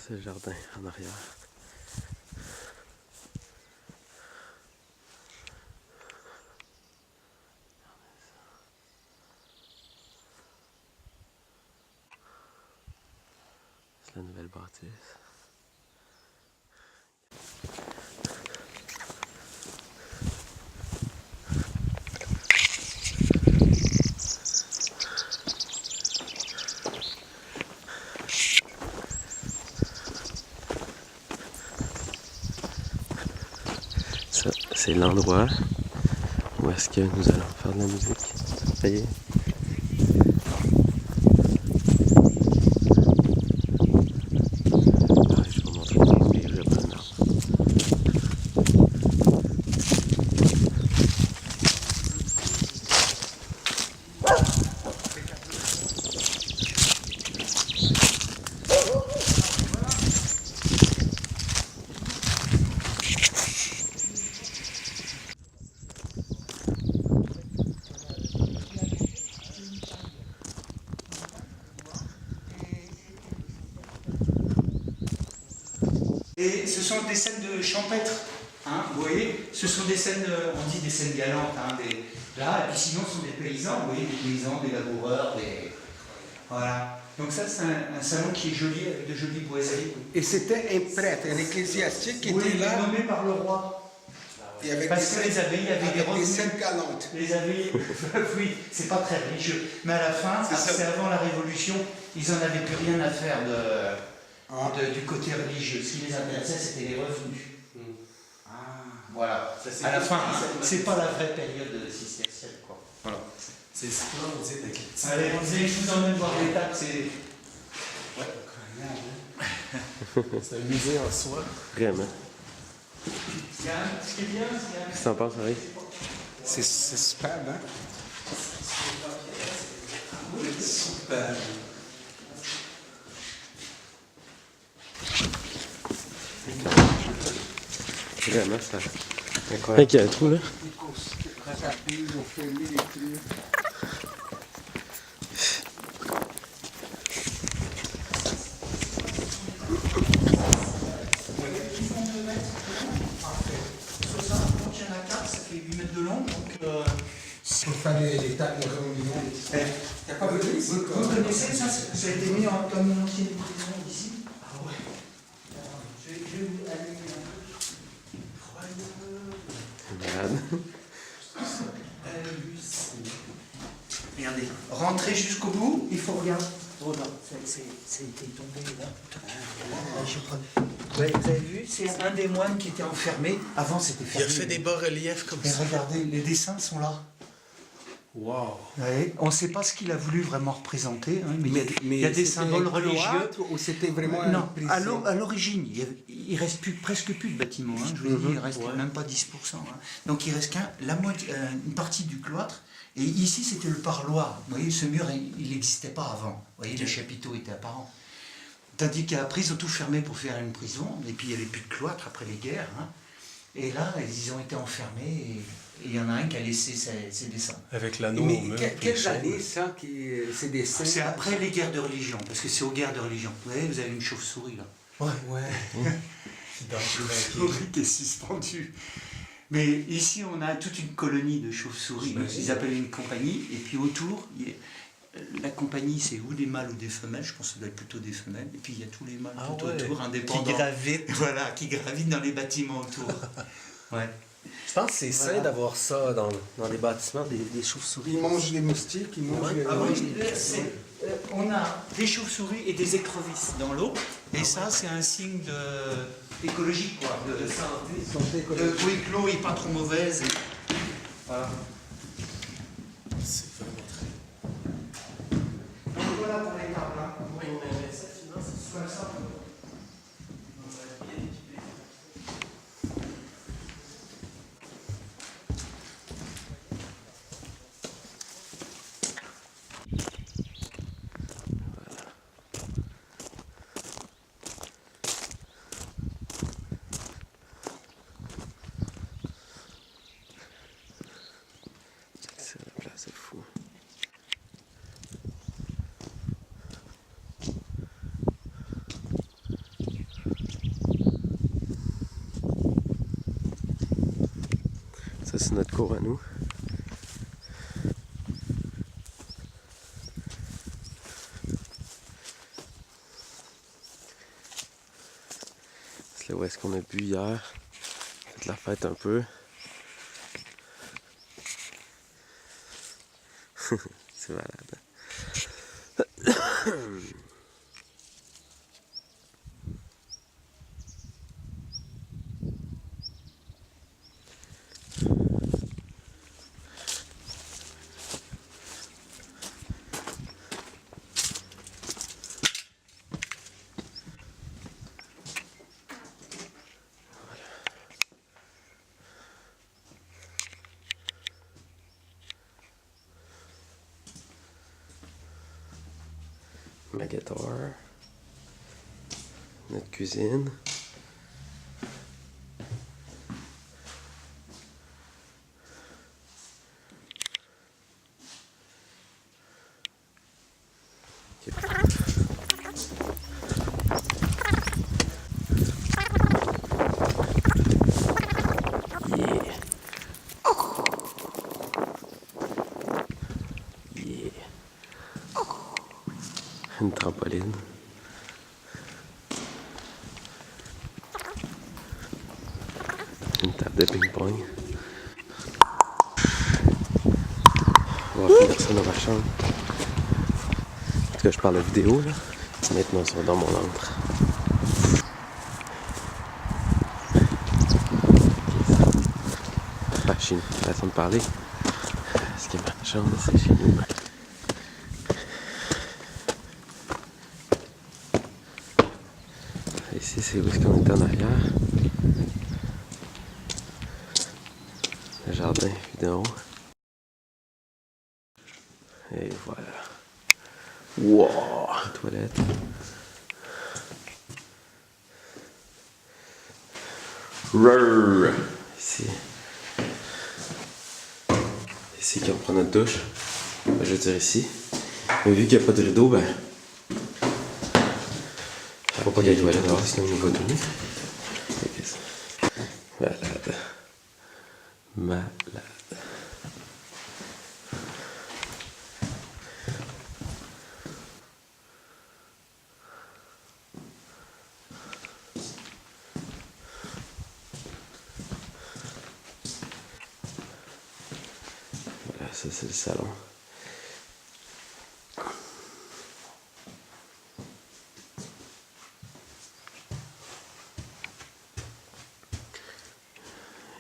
c'est le jardin en arrière. C'est la nouvelle bâtisse. Ça, c'est l'endroit où est-ce que nous allons faire de la musique. Ça y est. Je vais vous montrer les reprendre. Et ce sont des scènes de champêtre, hein, vous voyez, ce sont des scènes, on dit des scènes galantes, hein, là, et puis sinon ce sont des paysans, vous voyez, des paysans, des laboureurs, voilà. Donc ça c'est un salon qui est joli, avec de jolies boiseries. Et c'était un prêtre, un ecclésiastique qui Oui, était là. nommé par le roi. Et avec Parce que les abbayes avaient des revenus. scènes galantes. Les abbayes, oui, c'est pas très religieux. Mais à la fin, c'est avant la Révolution, ils en avaient plus rien à faire du côté religieux. Ce qui les intéressait, c'était les revenus. Voilà. Ça, à la fin, c'est pas la vraie période cistercienne, quoi. Voilà. C'est splendide avec les Allez, je vous emmène voir l'étape, c'est... Ouais, c'est un musée en soi. Vraiment. Ce qui est bien, Qu'est-ce que t'en penses, Harry? C'est superbe, hein? Super. Vraiment, ça. Incroyable. Il y a tout, là. Ils ont fermé les trucs. ça fait 8 mètres de long, donc... Pour faire les tables de réunion. T'as pas vu ici? Vous connaissez ça? Ça a été mis comme une ancienne prison ici. Ah ouais. Je vais vous allumer un peu. Malade. Regardez, rentrez jusqu'au bout, il faut regarder. Oh non, ça a été tombé là. Ouais, vous avez vu, c'est un des moines qui était enfermé. Avant, c'était fermé. Il a fait des bas-reliefs comme Et ça. regardez, les dessins sont là. Wow. Ouais, on ne sait pas ce qu'il a voulu vraiment représenter, hein, mais il y a des symboles religieux. Ou c'était vraiment Non, un à l'origine, il ne reste presque plus de bâtiments. Hein, je vous dis, il ne reste même pas 10%. Hein. Donc il reste une partie du cloître. Et ici, c'était le parloir. Vous voyez, ce mur, il n'existait pas avant. Vous voyez, les chapiteaux étaient apparents. Tandis qu'après, ils ont tout fermé pour faire une prison. Et puis, il n'y avait plus de cloître après les guerres. Hein. Et là, ils ont été enfermés. Et il y en a un qui a laissé ses dessins. Avec l'anneau au Mais mur. quelles années ça, ces dessins? C'est après les guerres de religion, parce que c'est aux guerres de religion. Vous voyez, vous avez une chauve-souris là. Ouais. Chauve-souris qui est suspendue. Mais ici, on a toute une colonie de chauves-souris. Ils appellent une compagnie. Et puis autour, la compagnie, c'est ou des mâles ou des femelles. Je pense que ça doit être plutôt des femelles. Et puis il y a tous les mâles tout autour, indépendants. Qui gravitent. Voilà, qui gravitent dans les bâtiments autour. Ouais. Je pense que c'est sain d'avoir ça dans les bâtiments, des chauves-souris. Ils mangent les moustiques, ils mangent les... Ah oui, on a des chauves-souris et des écrevisses dans l'eau. Et ça, c'est un signe écologique, quoi. De santé. Oui, que l'eau n'est pas trop mauvaise. Voilà. C'est vraiment très... Donc voilà pour les tables. Hein. Oui, mais ça, finalement, c'est comme ça. C'est la place, c'est fou. notre cour à nous. C'est là où est-ce qu'on a bu hier. Fait la fête un peu. C'est malade. Magator. Notre cuisine. Yeah. Yeah. Une trampoline. Une table de ping-pong. On va finir ça dans ma chambre. En tout cas, je parle de vidéo là. Maintenant, on va dans mon antre. Ah, chez nous, façon de parler. Ce qui est ma chambre, c'est chez nous. Ici, c'est où est-ce qu'on est en arrière. Le jardin, évidemment. Et voilà. Wow! Toilette. Rrrr. Ici. Ici qu'on prend notre douche. Je veux dire ici. Mais vu qu'il n'y a pas de rideau, ben. Faut pas qu'il y ait de toilette dehors, sinon il va tout nu. Malade. Malade. Voilà, ça c'est le salon.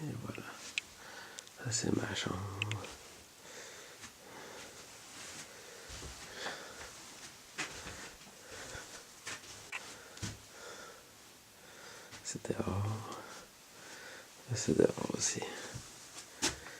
Et voilà. Ça c'est ma chambre. C'est dehors. C'est dehors aussi.